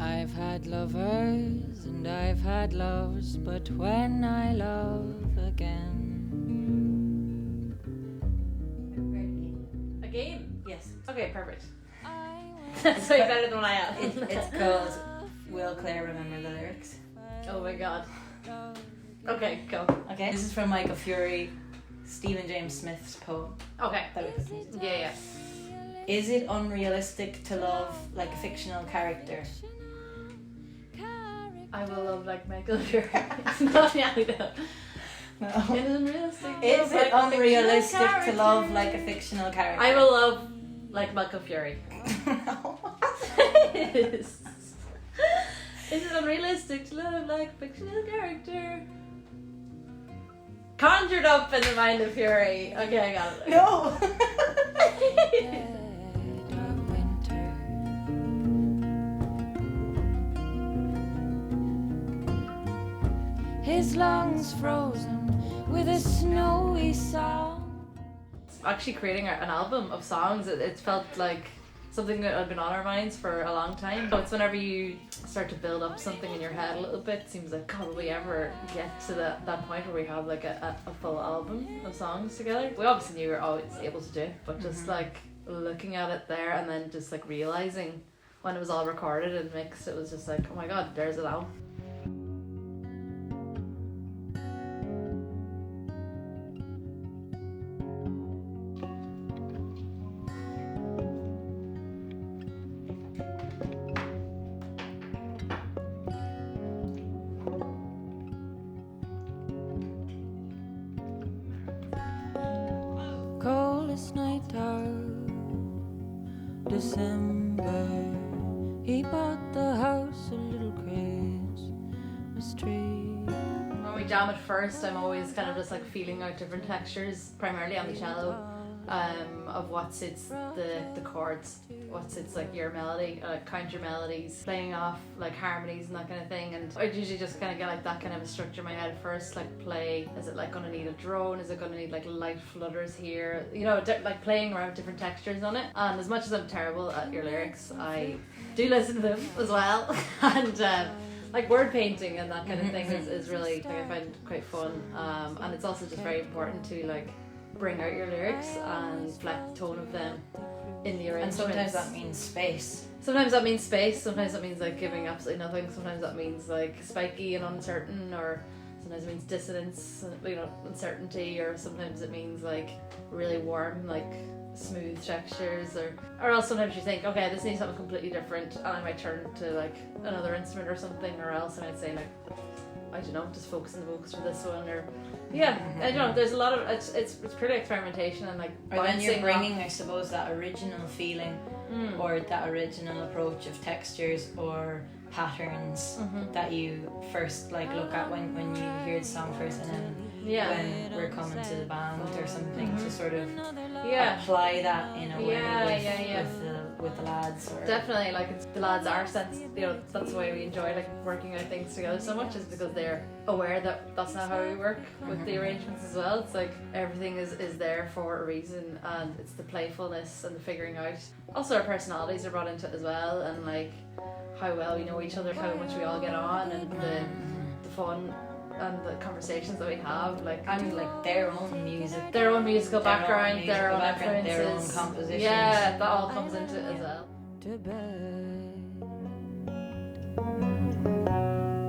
I've had lovers and I've had loves, but when I love again. A game? Yes. Okay, perfect. That's way better than what I am. It's called Will Claire Remember the Lyrics? Oh my god. Okay, go. Okay. This is from Michael Fury, Stephen James Smith's poem. Okay. That we could listen to. Yeah. Is it unrealistic to love like a fictional character? I will love like Michael Fury. No, yeah, I know. No. It is unrealistic. Is it like a unrealistic fictional to love like a fictional character? I will love like Michael Fury. No. It is. Is it unrealistic to love like a fictional character? Conjured up in the mind of Fury. Okay, I got it. No. Dead of winter. His lungs frozen with a snowy song. Actually creating an album of songs, it felt like something that had been on our minds for a long time. So it's whenever you start to build up something in your head a little bit, it seems like, God, will we ever get to that point where we have like a full album of songs together? We obviously knew we were always able to do it, but just like looking at it there and then just like realising when it was all recorded and mixed, it was just like, oh my God, there's it album. Coldest night out, December. He bought the house a little Christmas tree. When we jam at first, I'm always kind of just like feeling out different textures, primarily on the cello, of what suits the chords, what suits like your melody, counter melodies, playing off like harmonies and that kind of thing. And I usually just kind of get like that kind of a structure in my head first, like play, is it like going to need a drone, is it going to need like light flutters here, you know, like playing around with different textures on it. And as much as I'm terrible at your lyrics, I do listen to them as well. And like word painting and that kind of thing is really, like, I find quite fun, and it's also just very important to like bring out your lyrics and reflect the tone of them in the arrangements. And sometimes that means space. Sometimes that means space, sometimes that means like giving absolutely nothing, sometimes that means like spiky and uncertain, or sometimes it means dissonance, you know, uncertainty, or sometimes it means like really warm, like smooth textures, or else sometimes you think, okay, this needs something completely different, and I might turn to like another instrument or something, or else I might say like, I don't know, just focus on the vocals for this one, or yeah, I don't know, there's a lot of, it's pretty experimentation and like Or then you're bouncing bringing, off. I suppose, that original feeling or that original approach of textures or patterns that you first like look at when you hear the song first, and then when we're coming to the band or something to sort of apply that in a way with the lads. Or Definitely, like it's the lads are sense, you know, that's the way we enjoy like working out things together so much, is because they're aware that that's not how we work with the arrangements as well. It's like everything is there for a reason, and it's the playfulness and the figuring out. Also our personalities are brought into it as well, and like how well we know each other, how much we all get on, and the fun and the conversations that we have, like, and like their own music, their own musical background, their own background, influences, their own compositions. Yeah, that all comes into it as well. To bed,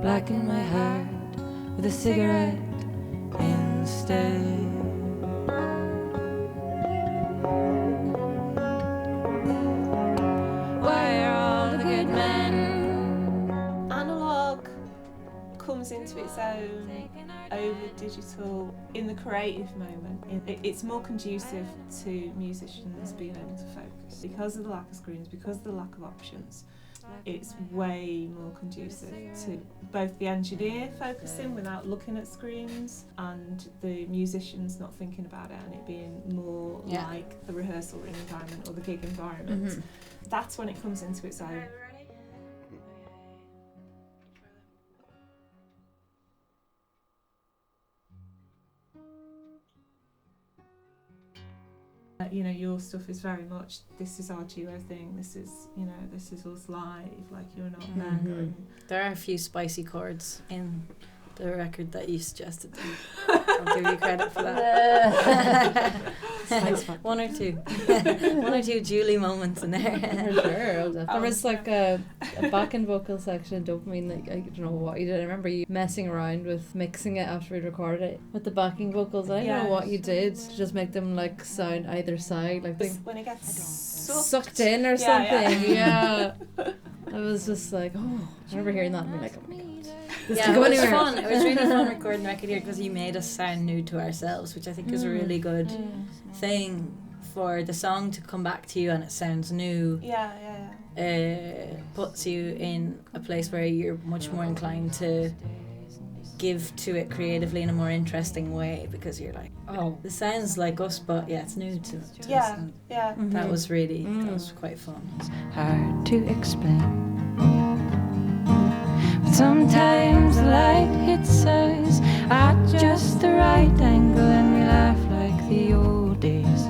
blacken my heart with a cigarette instead. Why are all the good men? Analog comes into its own over digital in the creative moment. It's more conducive to musicians being able to focus. Because of the lack of screens, because of the lack of options, it's way more conducive to both the engineer focusing without looking at screens and the musicians not thinking about it, and it being more like the rehearsal environment or the gig environment. That's when it comes into its own. you know, your stuff is very much, this is our duo thing, this is, you know, this is us live, like you're not now going. There are a few spicy chords in the record that you suggested. I'll give you credit for that. One or two Julie moments in there. For sure. There was like a backing vocal section in Dopamine, like I don't know what you did. I remember you messing around with mixing it after we'd recorded it with the backing vocals. I don't know what you did to just make them like sound either side, like when it gets sucked in or something. Yeah. I was just like, oh, I remember hearing that and being like, oh my god. Yeah, it was fun. It was really fun recording the record here because you made us sound new to ourselves, which I think is a really good thing for the song to come back to you and it sounds new. Puts you in a place where you're much more inclined to give to it creatively in a more interesting way because you're like, oh, this sounds like us, but yeah, it's new to us. That was really, that was quite fun. Hard to explain. Sometimes the light hits us at just the right angle and we laugh like the old days.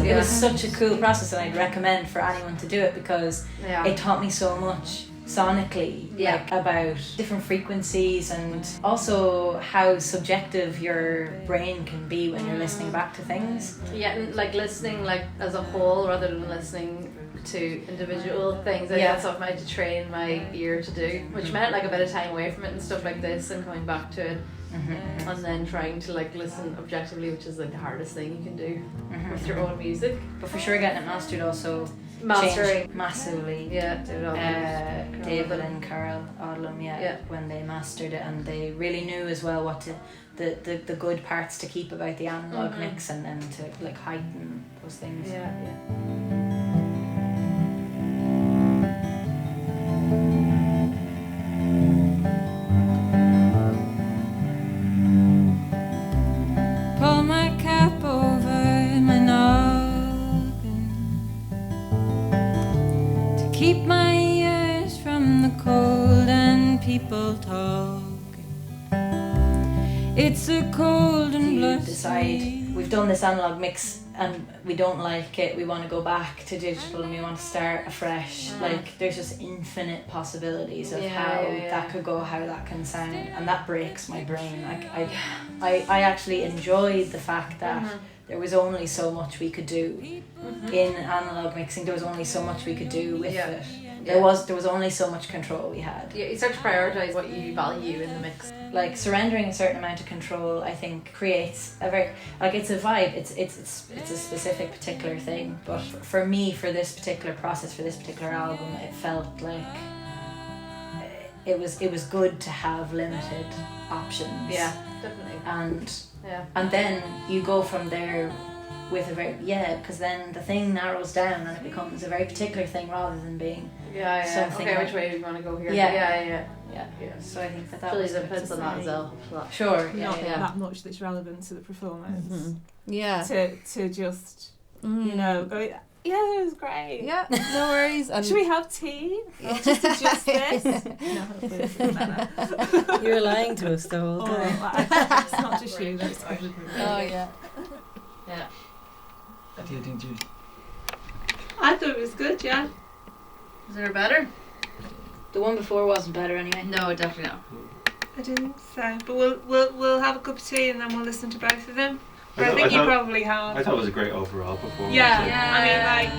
It was such a cool process and I'd recommend for anyone to do it because it taught me so much sonically, like about different frequencies and also how subjective your brain can be when you're listening back to things. Yeah, and like listening like as a whole rather than listening to individual things. I think that's what I had to train my ear to do, which meant like a bit of time away from it and stuff like this and coming back to it and then trying to like listen objectively, which is like the hardest thing you can do with your own music. But for sure getting it mastered also mastering massively. David and Carl Odlum, when they mastered it and they really knew as well what to the good parts to keep about the analog mix and then to like heighten those things. Pull my cap over my noggin to keep my ears from the cold and people talking. It's a cold and blustery. Decide we've done this analog mix and we don't like it, we want to go back to digital and we want to start afresh. Like there's just infinite possibilities of how that could go, how that can sound, and that breaks my brain. Like I actually enjoyed the fact that there was only so much we could do in analog mixing. There was only so much we could do with it. There was only so much control we had. Yeah, you start to prioritise what you value in the mix. Like surrendering a certain amount of control, I think creates a very it's a vibe. It's a specific particular thing. But for me, for this particular process, for this particular album, it felt like it was good to have limited options. Yeah, definitely. And then you go from there with a very because then the thing narrows down and it becomes a very particular thing rather than being something. Okay, which way do you want to go here? Yeah. So I think that really depends on that as well. Sure. Not that much that's relevant to the performance. Yeah. To just you know go. Yeah, it was great. Yeah, no worries. And should we have tea? I'll just adjust this. No, please. You're lying to us the whole time. It's not just you, that's everybody. Oh, yeah. What do you think, Judy? I thought it was good, yeah. Is there better? The one before wasn't better anyway. No, definitely not. I didn't say, but we'll have a cup of tea and then we'll listen to both of them. But I think you probably have. I thought it was a great overall performance. Yeah. I mean, like